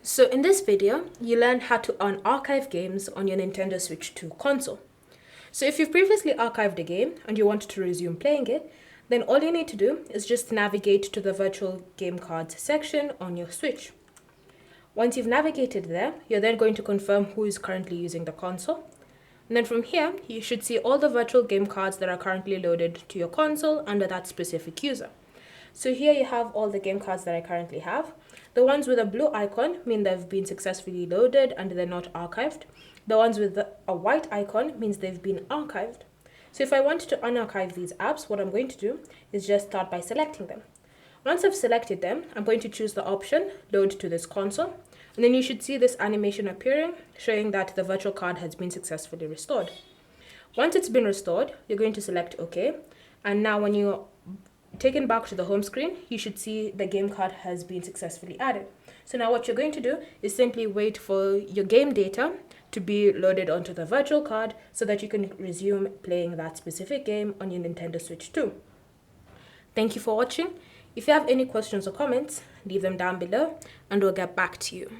So in this video, you learn how to unarchive games on your Nintendo Switch 2 console. So if you've previously archived a game and you want to resume playing it, then all you need to do is just navigate to the virtual game cards section on your Switch. Once you've navigated there, you're then going to confirm who is currently using the console. And then from here, you should see all the virtual game cards that are currently loaded to your console under that specific user. So here you have all the game cards that I currently have. The ones with a blue icon mean they've been successfully loaded and they're not archived. The ones with a white icon means they've been archived. So if I want to unarchive these apps, what I'm going to do is just start by selecting them. Once I've selected them, I'm going to choose the option, Load to this console. And then you should see this animation appearing, showing that the virtual card has been successfully restored. Once it's been restored, you're going to select OK. And now when you're taken back to the home screen, you should see the game card has been successfully added. So now what you're going to do is simply wait for your game data to be loaded onto the virtual card so that you can resume playing that specific game on your Nintendo Switch 2. Thank you for watching. If you have any questions or comments, leave them down below and we'll get back to you.